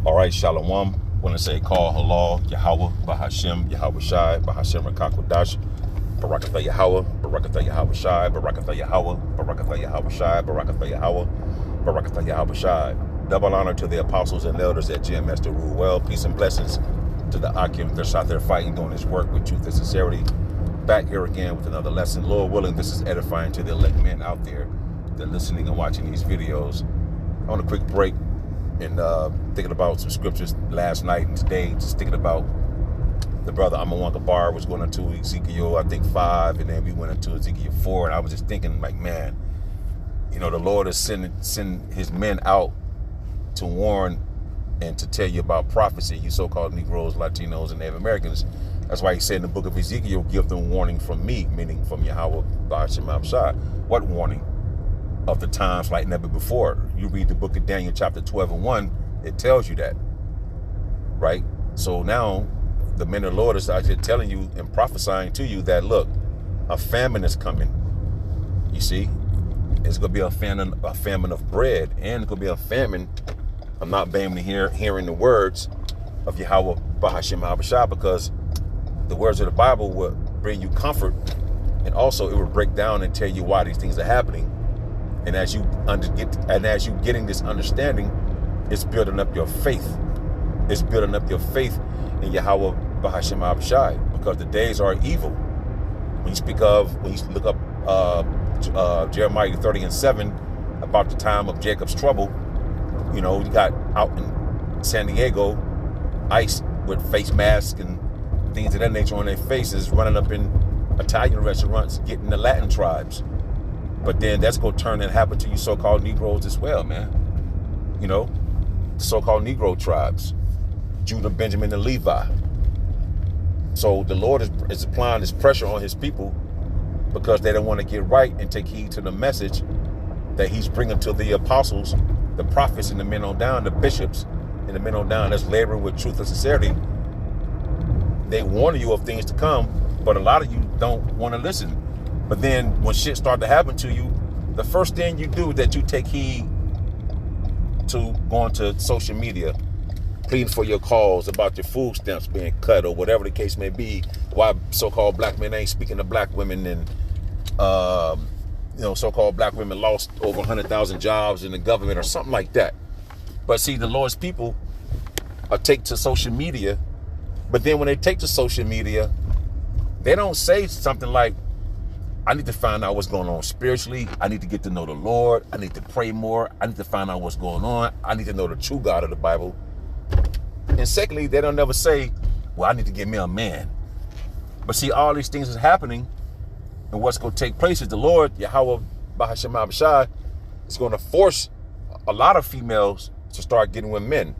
All right, Shalom. When I say call halal, Yahweh, Bahashem, Yahweh Shai, Bahashem Rakakodash, Barakatha Yahweh, Barakatha Yahweh Shai, Barakatha Yahweh, Barakatha Yahweh Shai, Barakatha Yahweh, Barakatha Yahweh Shai. Double honor to the apostles and elders at GMS to rule well. Peace and blessings to the Akim that's out there fighting, doing his work with truth and sincerity. Back here again with another lesson. Lord willing, this is edifying to the elect men out there that are listening and watching these videos. On a quick break, and thinking about some scriptures last night and today, just thinking about the brother Amawanka Bar was going into Ezekiel, I think 5, and then we went into Ezekiel 4, and I was just thinking, like, man, you know, the Lord is send his men out to warn and to tell you about prophecy, you so-called Negroes, Latinos, and Native Americans. That's why he said in the book of Ezekiel, give them warning from me, meaning from Yahweh, Bahashem Shai. What warning? Of the times like never before. You read the book of Daniel chapter 12 and 1, it tells you that, right? So now the men of the Lord is out here telling you and prophesying to you that, look, a famine is coming. You see, it's going to be a famine of bread, and it's going to be a famine. I'm not being hearing the words of Yahweh Bahashem Shai, because the words of the Bible will bring you comfort, and also it will break down and tell you why these things are happening. And as you getting this understanding, it's building up your faith. It's building up your faith in Yahweh Bahashem Shai, because the days are evil. When you look up Jeremiah 30 and 7 about the time of Jacob's trouble, you know, you got out in San Diego, ICE with face masks and things of that nature on their faces, running up in Italian restaurants, getting the Latin tribes. But then that's going to turn and happen to you so-called Negroes as well, man. You know, the so-called Negro tribes, Judah, Benjamin, and Levi. So the Lord is applying this pressure on his people because they don't want to get right and take heed to the message that he's bringing to the apostles, the prophets, and the men on down, the bishops, and the men on down that's laboring with truth and sincerity. They warn you of things to come, but a lot of you don't want to listen. But then when shit start to happen to you, the first thing you do is that you take heed to going to social media, pleading for your cause about your food stamps being cut or whatever the case may be, why so-called black men ain't speaking to black women, and you know, so-called black women lost over 100,000 jobs in the government or something like that. But see, the Lord's people take to social media, but then when they take to social media, they don't say something like, I need to find out what's going on spiritually. I need to get to know the Lord. I need to pray more. I need to find out what's going on. I need to know the true God of the Bible. And secondly, they don't never say, well, I need to get me a man. But see, all these things is happening, and what's going to take place is the Lord, Yahweh Bahashem Shai, is going to force a lot of females to start getting with men,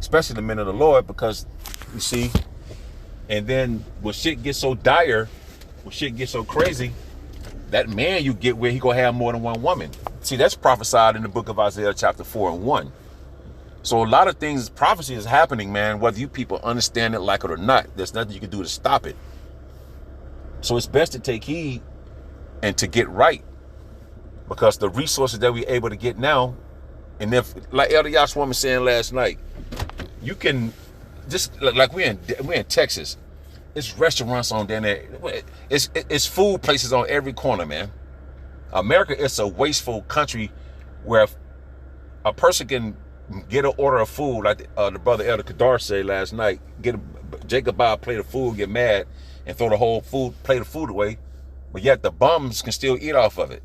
especially the men of the Lord, because you see, and then when shit gets so dire, when shit gets so crazy, that man you get with, he gonna have more than one woman. See, that's prophesied in the book of Isaiah chapter 4 and 1. So a lot of things, prophecy is happening, man, whether you people understand it, like it or not. There's nothing you can do to stop it. So it's best to take heed and to get right, because the resources that we're able to get now, and if, like Elder Yashua was saying last night, you can just, like we're in Texas. It's restaurants on there. It's food places on every corner, man. America is a wasteful country where a person can get an order of food, like the brother Elder Kadar said last night, Jacob buy a plate of food, get mad, and throw the whole plate of food away, but yet the bums can still eat off of it.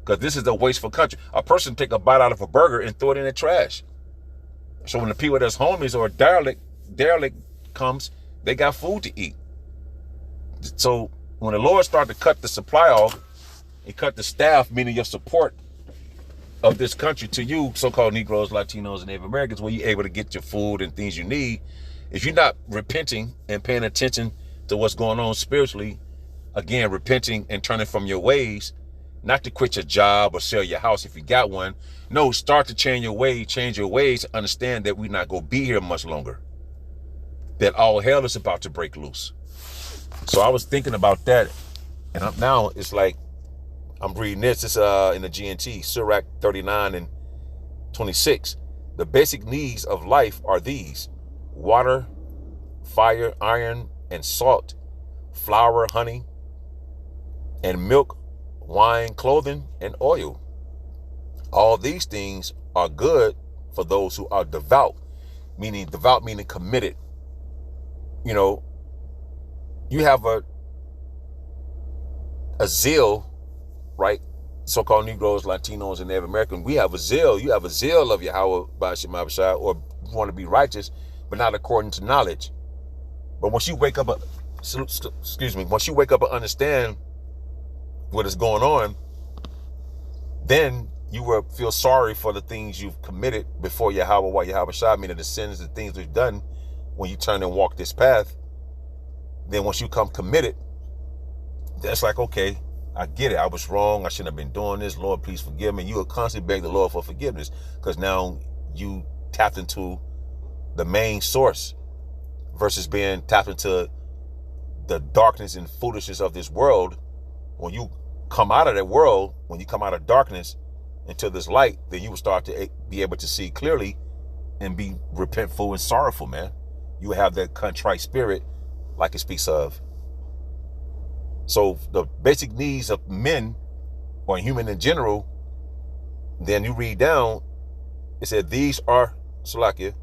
Because this is a wasteful country. A person take a bite out of a burger and throw it in the trash. So when the people that's homeless or derelict comes, they got food to eat. So when the Lord started to cut the supply off, he cut the staff, meaning your support of this country to you, so-called Negroes, Latinos, and Native Americans, where you're able to get your food and things you need. If you're not repenting and paying attention to what's going on spiritually, again, repenting and turning from your ways, not to quit your job or sell your house if you got one. No, start to change your ways to understand that we're not going to be here much longer, that all hell is about to break loose. So I was thinking about that, and now it's like I'm reading this. It's in the GNT, Sirach 39 and 26. The basic needs of life are these: water, fire, iron, and salt, flour, honey, and milk, wine, clothing, and oil. All these things are good for those who are devout meaning committed. You know, you have a zeal, right? So-called Negroes, Latinos, and Native Americans, we have a zeal. You have a zeal of Yahweh Ba'ashem Abishai, or you want to be righteous, but not according to knowledge. But once you wake up, once you wake up and understand what is going on, then you will feel sorry for the things you've committed before Yahweh Shai, meaning the sins and things we've done when you turn and walk this path. Then once you come committed, that's like, okay, I get it. I was wrong. I shouldn't have been doing this. Lord, please forgive me. You will constantly beg the Lord for forgiveness because now you tapped into the main source versus being tapped into the darkness and foolishness of this world. When you come out of that world, when you come out of darkness into this light, then you will start to be able to see clearly and be repentful and sorrowful, man. You will have that contrite spirit like it speaks of. So the basic needs of men or human in general, then you read down, it said these are, Salakia,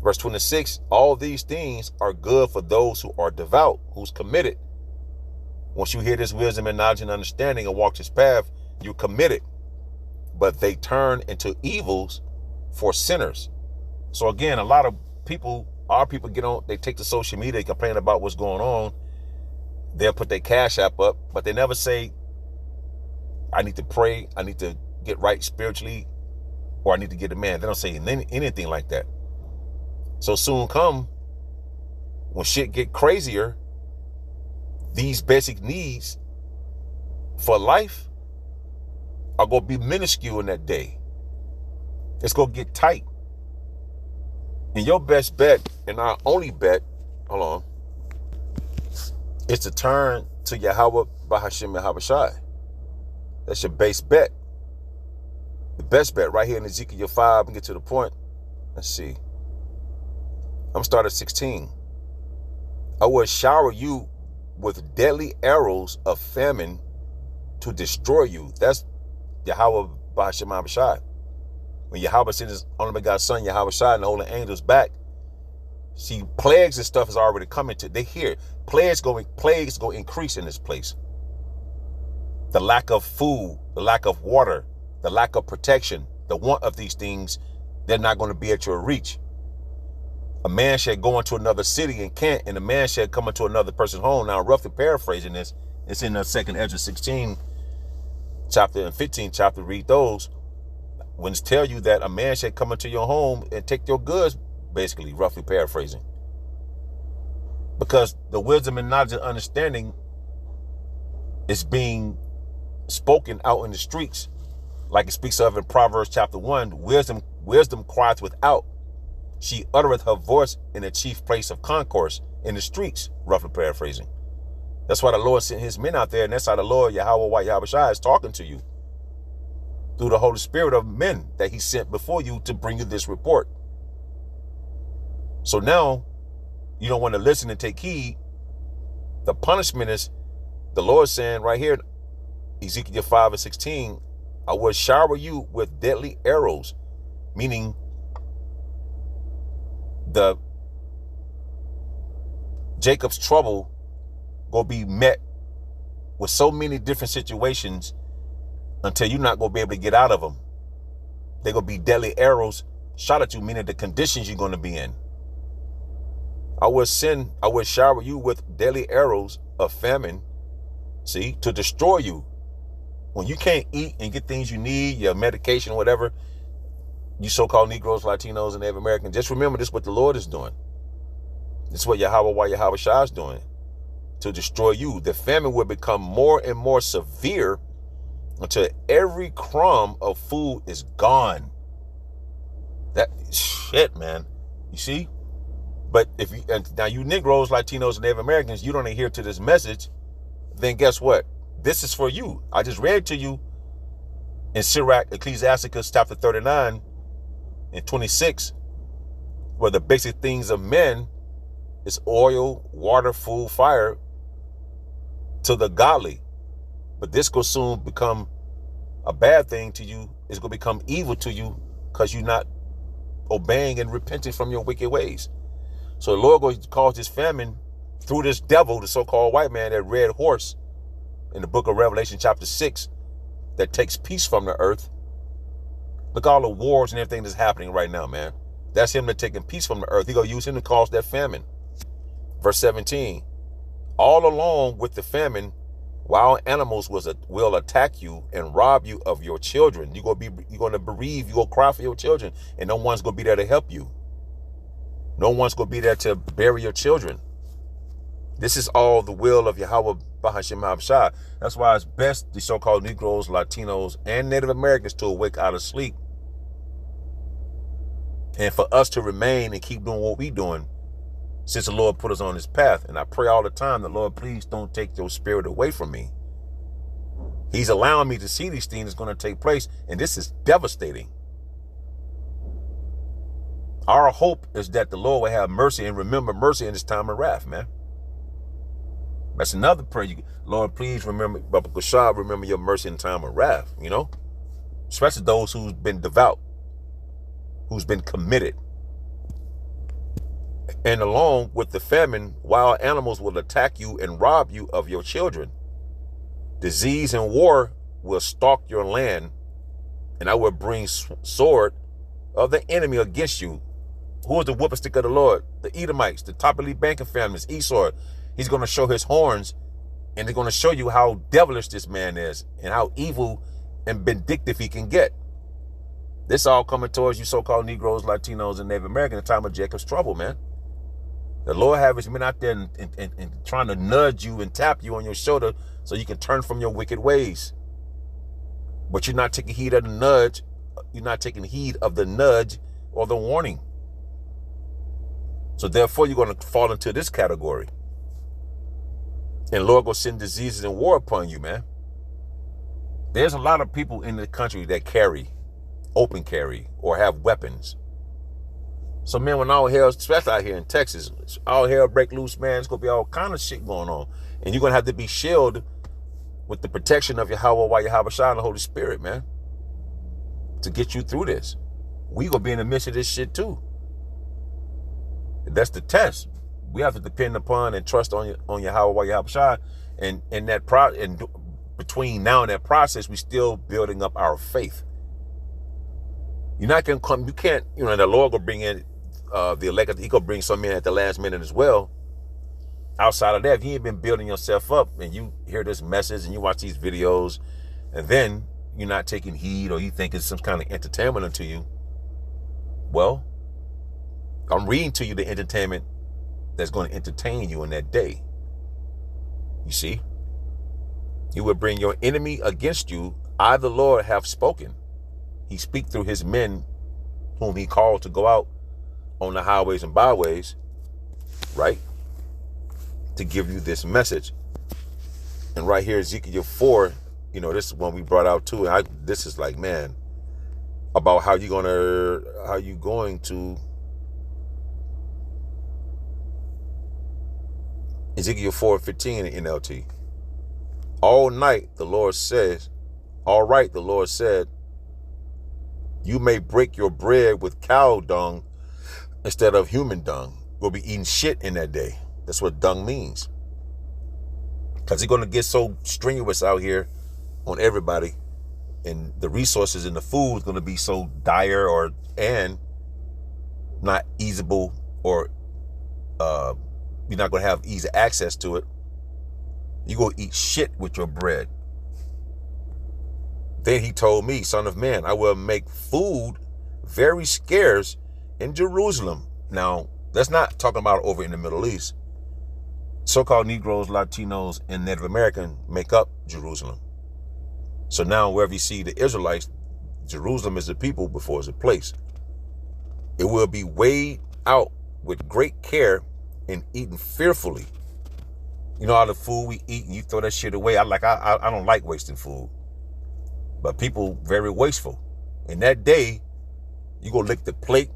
verse 26, all these things are good for those who are devout, who's committed. Once you hear this wisdom and knowledge and understanding and walk this path, you're committed. But they turn into evils for sinners. So again, a lot of people, our people get on, they take to social media, they complain about what's going on. They'll put their cash app up, but they never say, I need to pray, I need to get right spiritually, or I need to get a man. They don't say anything like that. So soon come, when shit get crazier, these basic needs for life are going to be minuscule in that day. It's going to get tight. And your best bet, and our only bet, hold on, is to turn to Yahweh Ba'ashem Yahweh Shai. That's your base bet. The best bet right here in Ezekiel 5, and get to the point. Let's see. I'm going to start at 16. I will shower you with deadly arrows of famine to destroy you. That's Yahweh Ba'ashem Yahweh Shai. When Yahweh sent his only begotten son, Yahweh Shai, and the holy angels back, see, plagues and stuff is already coming to. They hear plagues going increase in this place. The lack of food, the lack of water, the lack of protection, the want of these things, they're not going to be at your reach. A man shall go into another city and can't, and a man shall come into another person's home. Now, roughly paraphrasing this, it's in the 2nd Ezra 16 chapter and 15 chapter. Read those. When it's tell you that a man shall come into your home and take your goods, basically, roughly paraphrasing. Because the wisdom and knowledge and understanding is being spoken out in the streets, like it speaks of in Proverbs chapter 1. Wisdom crieth without. She uttereth her voice in the chief place of concourse, in the streets, roughly paraphrasing. That's why the Lord sent his men out there, and that's how the Lord, Yahweh Yahweh Shai, is talking to you. Through the Holy Spirit of men that he sent before you to bring you this report. So now, you don't want to listen and take heed. The punishment is, the Lord saying right here, Ezekiel 5 and 16, I will shower you with deadly arrows, meaning the Jacob's trouble will be met with so many different situations until you're not going to be able to get out of them. They're going to be deadly arrows shot at you, meaning the conditions you're going to be in. I will shower you with deadly arrows of famine, see, to destroy you. When you can't eat and get things you need, your medication, whatever, you so-called Negroes, Latinos, and Native Americans, just remember this is what the Lord is doing. This is what Yahweh Shai is doing, to destroy you. The famine will become more and more severe until every crumb of food is gone. That shit, man. You see? But if you, and now you Negroes, Latinos, and Native Americans, you don't adhere to this message, then guess what? This is for you. I just read to you in Sirach, Ecclesiasticus chapter 39, And 26, where the basic things of men is oil, water, food, fire to the godly. But this will soon become a bad thing to you. It's going to become evil to you because you're not obeying and repenting from your wicked ways. So the Lord going to cause this famine through this devil, the so-called white man, that red horse in the book of Revelation chapter 6, that takes peace from the earth. Look at all the wars and everything that's happening right now, man. That's him that taking peace from the earth. He going to use him to cause that famine. Verse 17, all along with the famine, wild animals will attack you and rob you of your children. You're going to bereave, you're going to cry for your children, and no one's going to be there to help you. No one's going to be there to bury your children. This is all the will of Yahweh Bahashim Habshah. That's why it's best the so-called Negroes, Latinos, and Native Americans to awake out of sleep. And for us to remain and keep doing what we're doing since the Lord put us on this path. And I pray all the time, the Lord, please don't take your spirit away from me. He's allowing me to see these things that's going to take place. And this is devastating. Our hope is that the Lord will have mercy and remember mercy in this time of wrath, man. That's another prayer. Lord, please remember, Baba Kushab, remember your mercy in time of wrath, you know? Especially those who's been devout, who's been committed. And along with the famine, wild animals will attack you and rob you of your children. Disease and war will stalk your land, and I will bring sword of the enemy against you. Who is the whooping stick of the Lord? The Edomites, the top elite banking families, Esau. He's going to show his horns, and they're going to show you how devilish this man is and how evil and vindictive he can get. This all coming towards you so-called Negroes, Latinos, and Native Americans in the time of Jacob's trouble, man. The Lord have his men out there and trying to nudge you and tap you on your shoulder so you can turn from your wicked ways. But you're not taking heed of the nudge. You're not taking heed of the nudge or the warning. So therefore, you're going to fall into this category. And Lord will send diseases and war upon you, man. There's a lot of people in the country that carry, open carry, or have weapons. So, man, when all hell, especially out here in Texas, all hell break loose, man, it's going to be all kind of shit going on. And you're going to have to be shielded with the protection of Yahweh, Yahweh Shai, and the Holy Spirit, man, to get you through this. We going to be in the midst of this shit, too. That's the test. We have to depend upon and trust on Yahweh, Yahweh Shai. And between now and that process, we still building up our faith. You're not going to come, you can't, the Lord will bring in the elect, he going to bring some in at the last minute as well. Outside of that, if you ain't been building yourself up and you hear this message and you watch these videos and then you're not taking heed or you think it's some kind of entertainment unto you, well, I'm reading to you the entertainment that's going to entertain you in that day. You see? You will bring your enemy against you. I, the Lord, have spoken. He speak through his men whom he called to go out on the highways and byways, right? To give you this message. And right here, Ezekiel 4, this is one we brought out too. And this is like, man, about how you going to Ezekiel 4:15 in NLT. All night, the Lord says, all right, the Lord said, you may break your bread with cow dung instead of human dung. We'll be eating shit in that day. That's what dung means. Because it's going to get so strenuous out here on everybody. And the resources and the food is going to be so dire and not easable, or you're not going to have easy access to it. You're going to eat shit with your bread. Then he told me, son of man, I will make food very scarce in Jerusalem. Now, that's not talking about over in the Middle East. So-called Negroes, Latinos, and Native American make up Jerusalem. So now wherever you see the Israelites, Jerusalem is a people before it's a place. It will be weighed out with great care and eaten fearfully. You know all the food we eat and you throw that shit away. I don't like wasting food. But people very wasteful. In that day, You go lick the plate,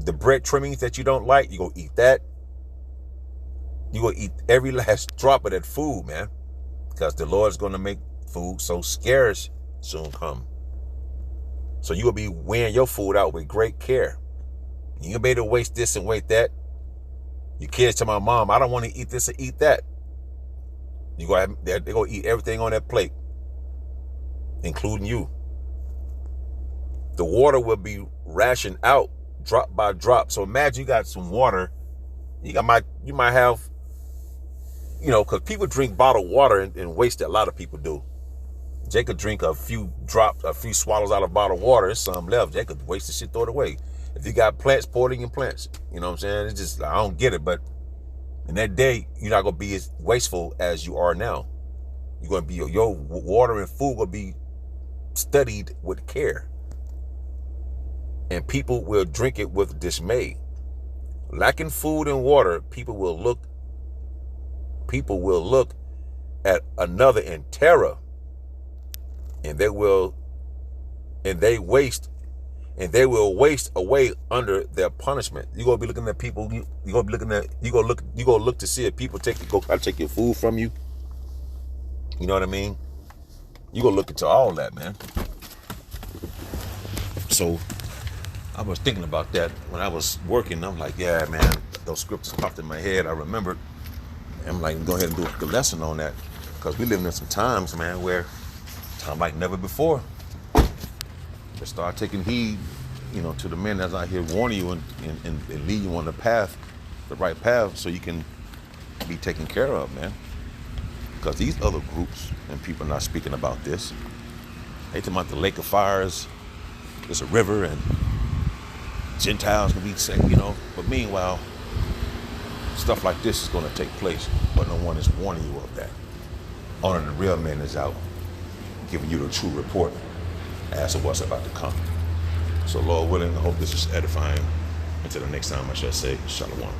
the bread trimmings that you don't like, you go eat that. You go eat every last drop of that food, man. Because the Lord's going to make food so scarce soon come. So you will be weighing your food out with great care. You ain't be able to waste this and waste that. Your kids tell my mom, I don't want to eat this or eat that. You go have, they're going to eat everything on that plate, including you. The water will be rationed out drop by drop. So imagine you got some water. You might have, because people drink bottled water and waste it. A lot of people do. Jay could drink a few drops, a few swallows out of bottled water. There's some left. Jay could waste the shit, throw it away. If you got plants, pour it in your plants. You know what I'm saying? It's just, I don't get it. But in that day, you're not going to be as wasteful as you are now. You're going to be, your water and food will be studied with care. And people will drink it with dismay. Lacking food and water, people will look at another in terror. And they will waste away under their punishment. You're gonna be looking at people, you go look to see if people try to take your food from you. You know what I mean? You gonna look into all that, man. So I was thinking about that when I was working. I'm like, yeah, man, those scriptures popped in my head. I remembered. I'm like, go ahead and do a lesson on that. Because we live in some times, man, where time like never before. Just start taking heed, to the men that's out here warning you and lead you on the right path, so you can be taken care of, man. Because these other groups and people are not speaking about this. They talking about the lake of fires. There's a river and Gentiles can be sick, But meanwhile, stuff like this is going to take place, but no one is warning you of that. Only the real man is out giving you the true report as to what's about to come. So Lord willing, I hope this is edifying. Until the next time, I shall say, Shalom.